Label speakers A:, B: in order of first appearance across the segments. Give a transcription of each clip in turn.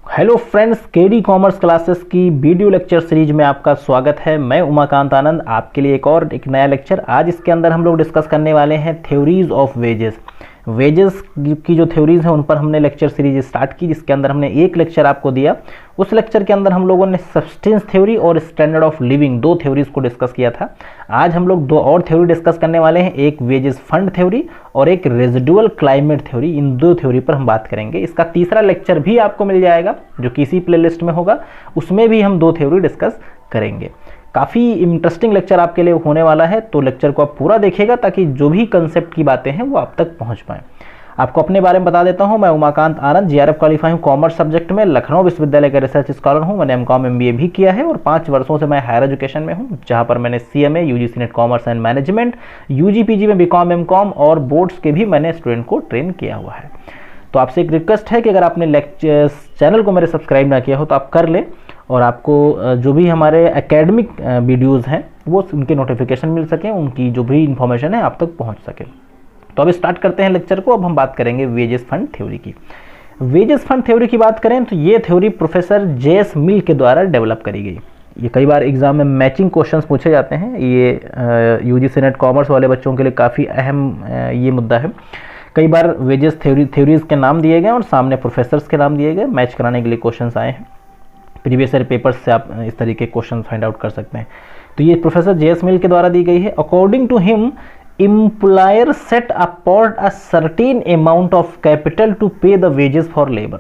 A: Hello friends, KD commerce classes की video lecture series में आपका स्वागत है। मैं उमाकांत आनंद आपके लिए एक नया लेक्चर। आज इसके अंदर हम लोग डिस्कस करने वाले हैं थ्योरीज ऑफ वेजेस की जो थ्योरीज हैं उन पर हमने लेक्चर सीरीज स्टार्ट की, जिसके अंदर हमने एक लेक्चर आपको दिया। उस लेक्चर के अंदर हम लोगों ने सब्सटेंस थ्योरी और स्टैंडर्ड ऑफ लिविंग दो थ्योरीज को डिस्कस किया था। आज हम लोग दो और थ्योरी डिस्कस करने वाले हैं, एक वेजेस फंड थ्योरी और एक रेजिडुअल क्लाइमेट थ्योरी। इन दो थ्योरी पर हम बात करेंगे। इसका तीसरा लेक्चर भी आपको मिल जाएगा जो किसी प्लेलिस्ट में होगा, उसमें भी हम दो थ्योरी डिस्कस करेंगे। काफ़ी इंटरेस्टिंग लेक्चर आपके लिए होने वाला है, तो लेक्चर को आप पूरा देखिएगा ताकि जो भी कंसेप्ट की बातें हैं वो आप तक पहुंच पाएँ। आपको अपने बारे में बता देता हूं, मैं उमाकांत आनंद जीआरएफ क्वालिफाई हूं कॉमर्स सब्जेक्ट में, लखनऊ विश्वविद्यालय का रिसर्च स्कॉलर हूं। मैंने एमकॉम एमबीए भी किया है और 5 वर्षों से मैं हायर एजुकेशन में हूं, जहां पर मैंने CMA, UGC NET commerce and management, UG PG में बीकॉम एमकॉम और बोर्ड्स के भी मैंने स्टूडेंट को ट्रेन किया हुआ है। तो आपसे एक रिक्वेस्ट है कि अगर आपने चैनल को मेरे सब्सक्राइब ना किया हो तो आप कर लें, और आपको जो भी हमारे एकेडमिक वीडियोज़ हैं वो उनके नोटिफिकेशन मिल सकें, उनकी जो भी इंफॉर्मेशन है आप तक पहुँच सके। तो अब स्टार्ट करते हैं लेक्चर को। अब हम बात करेंगे वेजेस फंड थ्योरी की। वेजेस फंड थ्योरी की बात करें तो ये थ्योरी प्रोफेसर जेएस मिल के द्वारा डेवलप करी गई। ये कई बार एग्जाम में मैचिंग क्वेश्चंस पूछे जाते हैं। ये यूजीसी नेट कॉमर्स वाले बच्चों के लिए काफ़ी अहम ये मुद्दा है। कई बार वेजेस थ्योरीज के नाम दिए गए और सामने प्रोफेसर्स के नाम दिए गए, मैच कराने के लिए क्वेश्चंस आए हैं। प्रीवियस ईयर पेपर्स से आप इस तरीके के क्वेश्चन फाइंड आउट कर सकते हैं। तो ये प्रोफेसर जेएस मिल के द्वारा दी गई है। According to him, employer set apart a certain amount of capital to pay the wages for labor।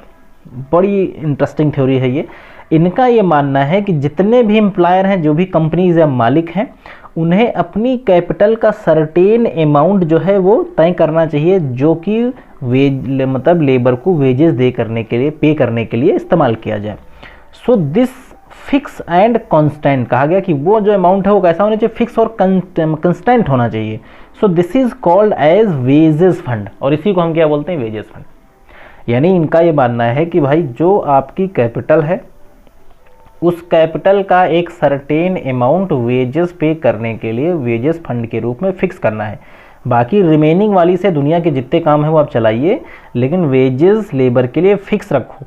A: बड़ी इंटरेस्टिंग थ्योरी है ये। इनका ये मानना है कि जितने भी एम्प्लॉयर हैं, जो भी कंपनीज या मालिक हैं, उन्हें अपनी कैपिटल का सर्टेन अमाउंट जो है वो तय करना चाहिए, जो कि मतलब लेबर को वेजेस पे करने के लिए इस्तेमाल किया जाए। So this fix and constant कहा गया कि वो जो अमाउंट है वो कैसा होना चाहिए, फिक्स और कंस्टेंट होना चाहिए। So this is called as wages fund, और इसी को हम क्या बोलते हैं, वेजेस फंड। यानी इनका ये मानना है कि भाई जो आपकी कैपिटल है उस कैपिटल का एक सर्टेन अमाउंट वेजेस पे करने के लिए वेजेस फंड के रूप में फिक्स करना है। बाकी रिमेनिंग वाली से दुनिया के जितने काम है वो आप चलाइए, लेकिन वेजेस लेबर के लिए फिक्स रखो।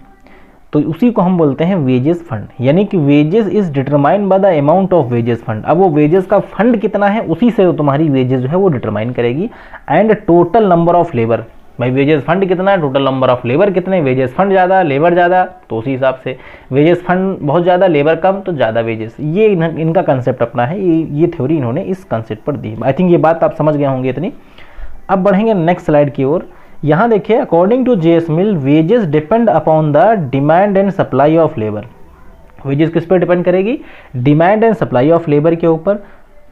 A: तो उसी को हम बोलते हैं वेजेस फंड। यानी कि wages is determined by the amount of wages fund. अब वो वेजेस का फंड कितना है उसी से तुम्हारी वेजेस जो है वो डिटरमाइन करेगी। And total number of labour, भाई वेजेस फंड कितना है, टोटल नंबर ऑफ लेबर कितने, वेजेस फंड ज़्यादा लेबर ज़्यादा, तो उसी हिसाब से वेजेस फंड बहुत ज़्यादा लेबर कम तो ज़्यादा वेजेस। ये इनका कंसेप्ट अपना है। ये थ्योरी इन्होंने इस कंसेप्ट पर दी। आई थिंक ये बात आप समझ गए होंगे इतनी। अब बढ़ेंगे नेक्स्ट स्लाइड की ओर। यहाँ देखिए, according to JS Mill, wages depend upon the demand and supply of labour. Wages किस पर डिपेंड करेगी, demand and supply of labour के ऊपर।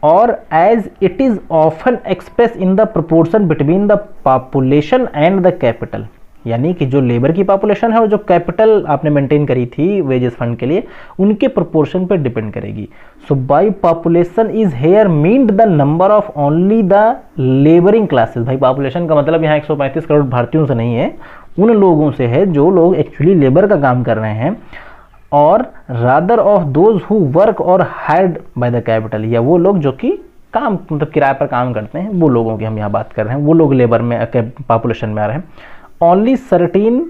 A: और as it is often express in the proportion between the population and the capital. यानी कि जो labour की पॉपुलेशन है और जो कैपिटल आपने मेंटेन करी थी वेजेस फंड के लिए, उनके प्रोपोर्शन पर डिपेंड करेगी। So by population is here meant the number of only the labouring classes. By population का मतलब यहाँ 135 करोड़ भारतीयों से नहीं है, उन लोगों से है जो लोग एक्चुअली लेबर का काम कर रहे हैं, और rather of those who work और हायर्ड बाय द कैपिटल, या वो लोग जो कि काम मतलब किराए पर काम करते हैं, वो लोगों की हम यहाँ बात कर रहे हैं, वो लोग लेबर में पॉपुलेशन में आ रहे हैं। ओनली सर्टेन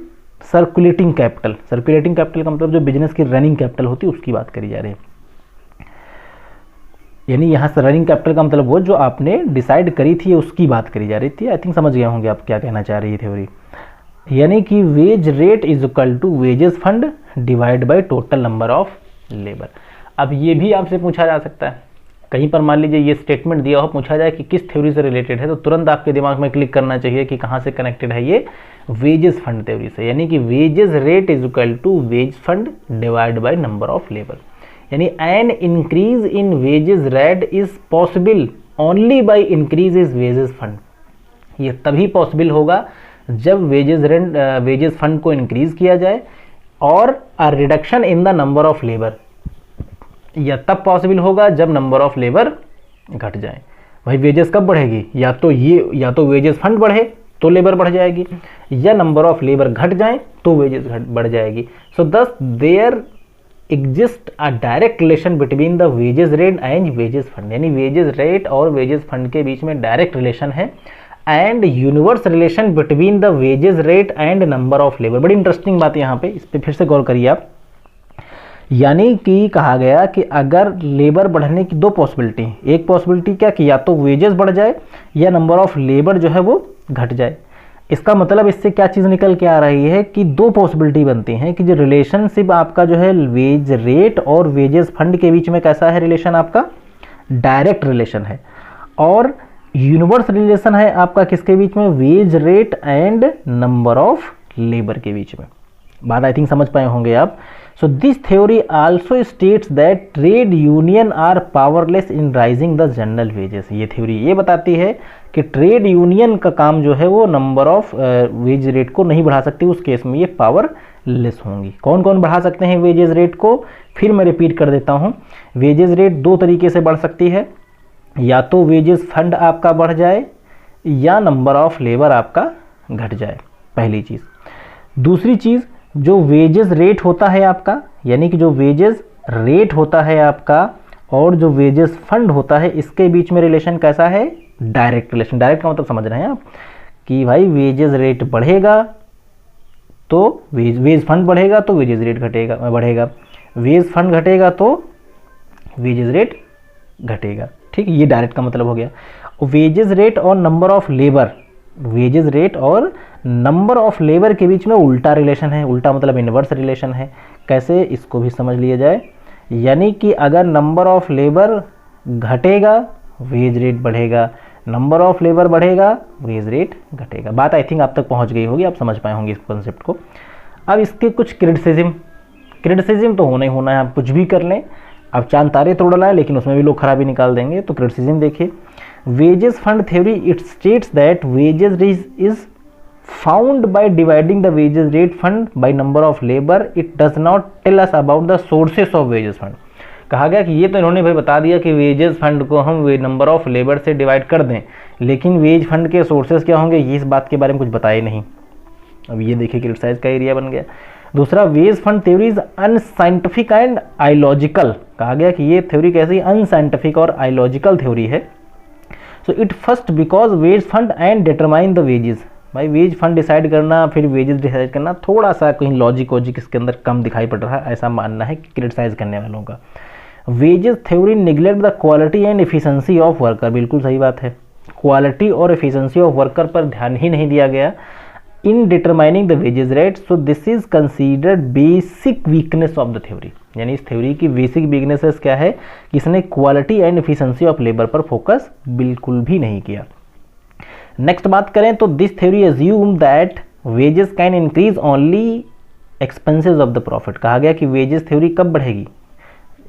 A: सर्कुलेटिंग कैपिटल का मतलब जो बिजनेस की रनिंग कैपिटल होती है उसकी बात करी जा रही है। यानी यहाँ से रनिंग कैपिटल का मतलब वो जो आपने डिसाइड करी थी उसकी बात करी जा रही थी। आई थिंक समझ गए होंगे आप क्या कहना चाह रही है थ्योरी। यानी कि wage rate is equal to wages fund divide by total number of labour. अब ये भी आपसे पूछा जा सकता है, कहीं पर मान लीजिए ये स्टेटमेंट दिया हो, पूछा जाए कि किस थ्योरी से रिलेटेड है, तो तुरंत आपके दिमाग में क्लिक करना चाहिए कि कहाँ से कनेक्टेड है ये, वेजेस फंड थ्योरी से। यानी कि wages rate is equal to wage fund divide by number of labour. यानी an increase in wages rate is possible only by increase is wages fund. ये तभी पॉसिबल होगा जब वेजेस फंड को increase किया जाए और a reduction in the number of labour, या तब पॉसिबल होगा जब नंबर ऑफ लेबर घट जाए। भाई वेजेस कब बढ़ेगी, या तो वेजेस फंड बढ़े तो लेबर बढ़ जाएगी, या नंबर ऑफ लेबर घट जाए तो वेजेस बढ़ जाएगी। So thus there exist a direct relation between the wages rate and wages fund. यानी वेजेस रेट और वेजेस फंड के बीच में डायरेक्ट रिलेशन है। And inverse relation between the wages rate and number of labour. बड़ी interesting बात है यहाँ पे, इस पर फिर से गौर करिए आप। यानी कि कहा गया कि अगर लेबर बढ़ने की दो पॉसिबिलिटी, एक पॉसिबिलिटी क्या कि या तो वेजेस बढ़ जाए या नंबर ऑफ लेबर जो है वो घट जाए। इसका मतलब इससे क्या चीज़ निकल के आ रही है कि दो पॉसिबिलिटी बनती हैं कि जो रिलेशनशिप आपका जो है वेज रेट और वेजेस फंड के बीच में कैसा है रिलेशन, आपका डायरेक्ट रिलेशन है, और यूनिवर्स रिलेशन है आपका किसके बीच में, wage rate and number of labour के बीच में। बात आई थिंक समझ पाए होंगे आप। So this theory also states that trade union are powerless in rising the general wages. ये थ्योरी ये बताती है कि ट्रेड यूनियन का काम जो है वो नंबर ऑफ वेज रेट को नहीं बढ़ा सकती, उस केस में ये पावरलेस होंगी। कौन कौन बढ़ा सकते हैं वेजेस रेट को, फिर मैं रिपीट कर देता हूँ। वेजेस रेट दो तरीके से बढ़ सकती है, या तो वेजेस फंड आपका बढ़ जाए या नंबर ऑफ लेबर आपका घट जाए, पहली चीज़। दूसरी चीज़, जो वेजेस रेट होता है आपका, यानी कि जो वेजेस रेट होता है आपका और जो वेजेस फंड होता है, इसके बीच में रिलेशन कैसा है, डायरेक्ट रिलेशन। डायरेक्ट का मतलब समझ रहे हैं आप कि भाई वेजेस रेट बढ़ेगा तो वेज फंड बढ़ेगा तो वेजेस रेट बढ़ेगा, वेज फंड घटेगा तो वेजेस रेट घटेगा। ठीक है, ये डायरेक्ट का मतलब हो गया। वेजेस रेट और number of labour, wages rate और नंबर ऑफ लेबर के बीच में उल्टा रिलेशन है। उल्टा मतलब इनवर्स रिलेशन है। कैसे, इसको भी समझ लिया जाए। यानी कि अगर नंबर ऑफ लेबर घटेगा वेज रेट बढ़ेगा, नंबर ऑफ लेबर बढ़ेगा वेज रेट घटेगा। बात आई थिंक आप तक पहुंच गई होगी, आप समझ पाए होंगे इस कॉन्सेप्ट को। अब इसके कुछ क्रिटिसिज्म तो होना ही होना है, आप कुछ भी कर लें, अब चांद तारे तोड़ लाए लेकिन उसमें भी लोग खराबी निकाल देंगे। तो क्रिटिसिज्म देखिए, wages fund theory it states that wages is found by dividing the wages rate fund by number of labour, it does not tell us about the sources of wages fund. कहा गया कि ये तो इन्होंने भाई बता दिया कि वेजेस फंड को हम नंबर ऑफ लेबर से डिवाइड कर दें, लेकिन वेज फंड के सोर्सेस क्या होंगे ये इस बात के बारे में कुछ बताया नहीं। अब ये देखिए क्रिटिसाइज का एरिया बन गया। दूसरा, wage fund theory is unscientific and illogical. कहा गया कि ये थ्योरी कैसी अनसाइंटिफिक और आइलॉजिकल थ्योरी है। So it first because wage fund and determine the wages. भाई वेज फंड डिसाइड करना फिर वेजेस डिसाइड करना, थोड़ा सा कहीं लॉजिक इसके अंदर कम दिखाई पड़ रहा है, ऐसा मानना है क्रिटिसाइज करने वालों का। Wages theory neglect the quality and efficiency of worker. बिल्कुल सही बात है, क्वालिटी और एफिशिएंसी ऑफ वर्कर पर ध्यान ही नहीं दिया गया in determining the wages rate. So this is considered basic weakness of the theory. यानी इस थ्योरी की बेसिक वीकनेसेस क्या है कि इसने quality and efficiency of labour पर फोकस बिल्कुल भी नहीं किया। नेक्स्ट बात करें तो this theory assume that wages can increase only expenses of the profit. कहा गया कि वेजेस थ्योरी कब बढ़ेगी,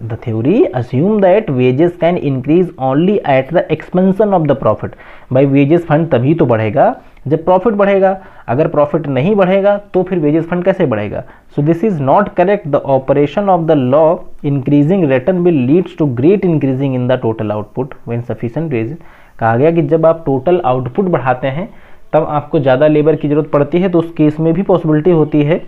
A: the theory assume that wages can increase only at the expansion of the profit। भाई वेजेस फंड तभी तो बढ़ेगा जब प्रॉफिट बढ़ेगा, अगर प्रॉफिट नहीं बढ़ेगा तो फिर वेजेस फंड कैसे बढ़ेगा। So this is not correct. The operation of the law increasing return will leads to great increasing in the total output when sufficient wages. कहा गया कि जब आप टोटल आउटपुट बढ़ाते हैं तब आपको ज़्यादा लेबर की जरूरत पड़ती है, तो उस केस में भी पॉसिबिलिटी होती है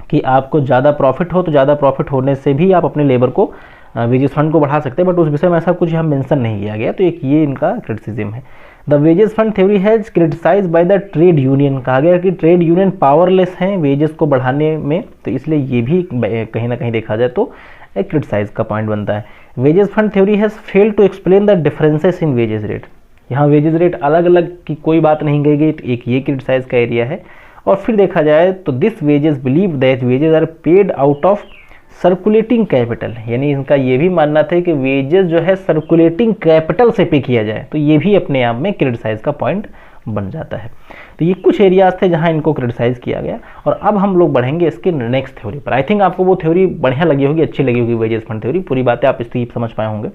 A: कि आपको ज़्यादा प्रॉफिट हो, तो ज़्यादा प्रॉफिट होने से भी आप अपने लेबर को वेजेस फंड को बढ़ा सकते हैं, बट उस विषय में ऐसा कुछ यहाँ मेंशन नहीं किया गया। तो एक ये इनका क्रिटिसिज्म है। The wages fund theory has criticised by the trade union. कहा गया कि ट्रेड यूनियन पावरलेस हैं वेजेस को बढ़ाने में, तो इसलिए ये भी कहीं ना कहीं देखा जाए तो एक क्रिटिसाइज का पॉइंट बनता है। Wages fund theory has failed to explain the differences in wages rate. यहाँ वेजेस रेट अलग अलग की कोई बात नहीं कही गई, तो एक ये क्रिटिसाइज का एरिया है। और फिर देखा जाए तो this wages believe that wages are paid out of circulating capital. यानी इनका ये भी मानना था कि वेजेस जो है सर्कुलेटिंग कैपिटल से पे किया जाए, तो ये भी अपने आप में क्रिटिसाइज का पॉइंट बन जाता है। तो ये कुछ एरियाज थे जहां इनको क्रिटिसाइज किया गया। और अब हम लोग बढ़ेंगे इसके नेक्स्ट थ्योरी पर। आई थिंक आपको वो थ्योरी बढ़िया लगी होगी, अच्छी लगी होगी वेजेस फंड थ्योरी, पूरी बातें आप इसकी समझ पाए होंगे।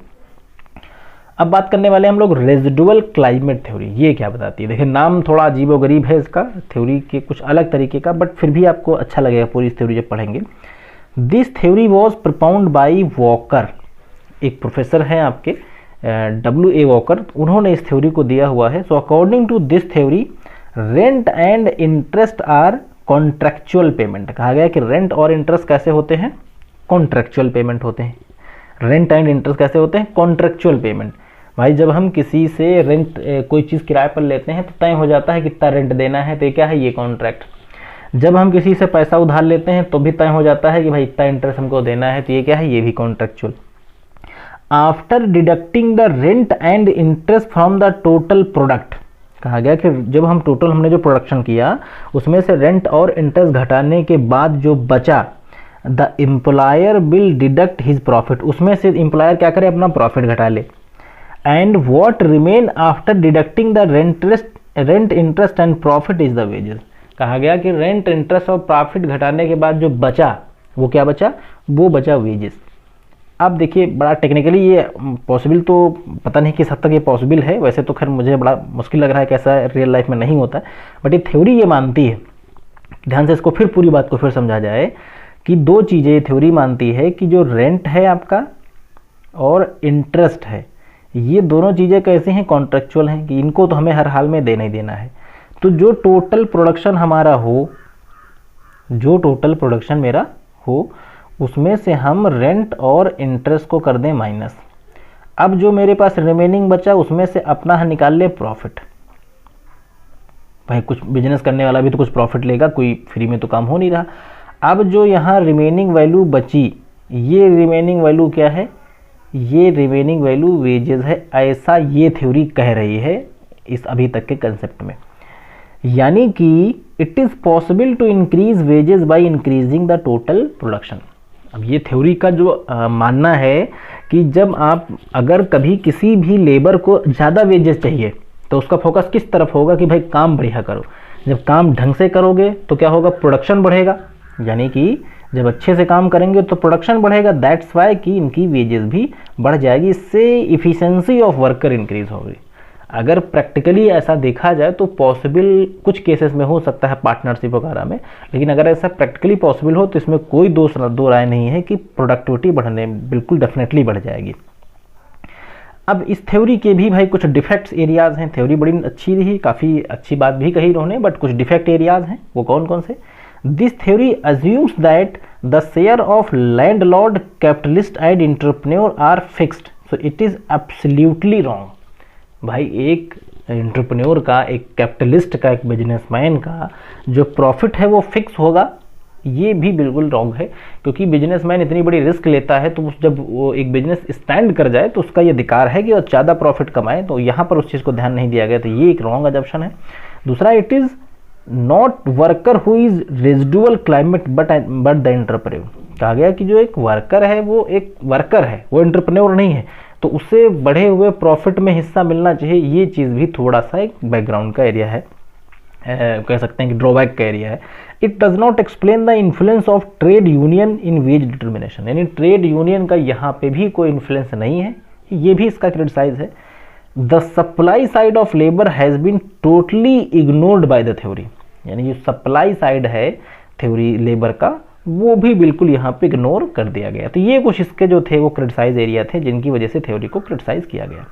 A: अब बात करने वाले हम लोग रेजिडुअल क्लाइमेट थ्योरी। ये क्या बताती है, देखिए नाम थोड़ा अजीबोगरीब है इसका, थ्योरी के कुछ अलग तरीके का, बट फिर भी आपको अच्छा लगेगा पूरी इस थ्योरी जब पढ़ेंगे। This theory was propound by walker. एक प्रोफेसर हैं आपके W.A. वॉकर, उन्होंने इस थ्योरी को दिया हुआ है। So according to this theory rent and interest are contractual payment. कहा गया कि रेंट और इंटरेस्ट कैसे होते हैं, कॉन्ट्रेक्चुअल पेमेंट होते हैं। रेंट एंड इंटरेस्ट कैसे होते हैं, कॉन्ट्रेक्चुअल पेमेंट। भाई जब हम किसी से रेंट कोई चीज़ किराए पर लेते हैं तो तय हो जाता है कितना रेंट देना है, तो ये क्या है, ये कॉन्ट्रैक्ट। जब हम किसी से पैसा उधार लेते हैं तो भी तय हो जाता है कि भाई इतना इंटरेस्ट हमको देना है, तो ये क्या है, ये भी contractual. After deducting the rent and interest from the total product, कहा गया कि जब हम टोटल हमने जो प्रोडक्शन किया उसमें से रेंट और इंटरेस्ट घटाने के बाद जो बचा, the employer will deduct his profit, उसमें से एम्प्लॉयर क्या करे, अपना प्रॉफिट घटा ले। And what remain after deducting the rent interest and profit is the wages, कहा गया कि रेंट इंटरेस्ट और प्रॉफिट घटाने के बाद जो बचा वो क्या बचा, वो बचा वेजेस। अब देखिए बड़ा टेक्निकली ये पॉसिबल तो पता नहीं किस हद तक ये पॉसिबल है, वैसे तो खैर मुझे बड़ा मुश्किल लग रहा है कि ऐसा रियल लाइफ में नहीं होता है, बट ये थ्योरी ये मानती है, ध्यान से इसको फिर पूरी बात को फिर समझा जाए कि दो चीज़ें थ्योरी मानती है कि जो रेंट है आपका और इंटरेस्ट है, ये दोनों चीज़ें कैसी हैं, कॉन्ट्रेक्चुअल हैं, कि इनको तो हमें हर हाल में देना ही देना है। तो जो टोटल प्रोडक्शन हमारा हो, जो टोटल प्रोडक्शन मेरा हो, उसमें से हम रेंट और इंटरेस्ट को कर दें माइनस। अब जो मेरे पास रिमेनिंग बचा उसमें से अपना निकाल ले प्रॉफिट। भाई कुछ बिजनेस करने वाला भी तो कुछ प्रॉफिट लेगा, कोई फ्री में तो काम हो नहीं रहा। अब जो यहाँ रिमेनिंग वैल्यू बची, ये रिमेनिंग वैल्यू क्या है, ये रिमेनिंग वैल्यू वेजेस है, ऐसा ये थ्योरी कह रही है इस अभी तक के कंसेप्ट में। यानी कि it is possible to increase wages by increasing the total production. अब ये थ्योरी का जो मानना है कि जब आप अगर कभी किसी भी लेबर को ज़्यादा वेजेस चाहिए तो उसका फोकस किस तरफ होगा कि भाई काम बढ़िया करो। जब काम ढंग से करोगे तो क्या होगा, प्रोडक्शन बढ़ेगा, यानी कि जब अच्छे से काम करेंगे तो प्रोडक्शन बढ़ेगा। दैट्स वाई कि इनकी वेजेस भी बढ़ जाएगी, इससे इफ़िशेंसी ऑफ वर्कर इंक्रीज होगी। अगर प्रैक्टिकली ऐसा देखा जाए तो पॉसिबल कुछ केसेस में हो सकता है पार्टनरशिप वगैरह में, लेकिन अगर ऐसा प्रैक्टिकली पॉसिबल हो तो इसमें कोई दो राय नहीं है कि प्रोडक्टिविटी बढ़ने बिल्कुल डेफिनेटली बढ़ जाएगी। अब इस थ्योरी के भी भाई कुछ डिफेक्ट्स एरियाज हैं। थ्योरी बड़ी अच्छी रही, काफ़ी अच्छी बात भी कही इन्होंने, बट कुछ डिफेक्ट एरियाज हैं। वो कौन कौन से? This theory assumes that the share of landlord, capitalist and entrepreneur are fixed, so it is absolutely wrong. भाई एक एंटरप्रेन्योर का, एक कैपिटलिस्ट का, एक बिजनेसमैन का जो प्रॉफिट है वो फिक्स होगा, ये भी बिल्कुल रॉन्ग है। क्योंकि बिजनेसमैन इतनी बड़ी रिस्क लेता है तो जब वो एक बिजनेस स्टैंड कर जाए तो उसका ये अधिकार है कि वो ज़्यादा प्रॉफिट कमाए, तो यहाँ पर उस चीज़ को ध्यान नहीं दिया गया, तो ये एक रॉन्ग अजम्पशन है। दूसरा, it is not worker who is residual climate but the entrepreneur. कहा गया कि जो एक वर्कर है वो एक वर्कर है, वो एंटरप्रेन्योर नहीं है, तो उससे बढ़े हुए प्रॉफिट में हिस्सा मिलना चाहिए। ये चीज़ भी थोड़ा सा एक बैकग्राउंड का एरिया है, कह सकते हैं कि ड्रॉबैक का एरिया है। It does not explain the influence of trade union in wage determination, यानी ट्रेड यूनियन का यहाँ पे भी कोई इन्फ्लुएंस नहीं है, ये भी इसका क्रिटिसाइज है। The supply side of labour has been totally ignored by the theory, यानी जो सप्लाई साइड है थ्योरी लेबर का वो भी बिल्कुल यहाँ पे इग्नोर कर दिया गया। तो ये कुछ इसके जो थे वो क्रिटिसाइज एरिया थे जिनकी वजह से थ्योरी को क्रिटिसाइज किया गया।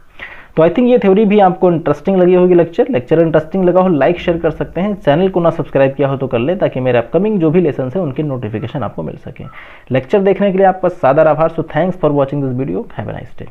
A: तो आई थिंक ये थ्योरी भी आपको इंटरेस्टिंग लगी होगी। लेक्चर इंटरेस्टिंग लगा हो लाइक शेयर कर सकते हैं, चैनल को ना सब्सक्राइब किया हो तो कर ले, ताकि मेरे अपकमिंग जो भी लेसन है उनके नोटिफिकेशन आपको मिल सके। लेक्चर देखने के लिए आपका सादर आभार। So thanks for watching this video, have a nice day.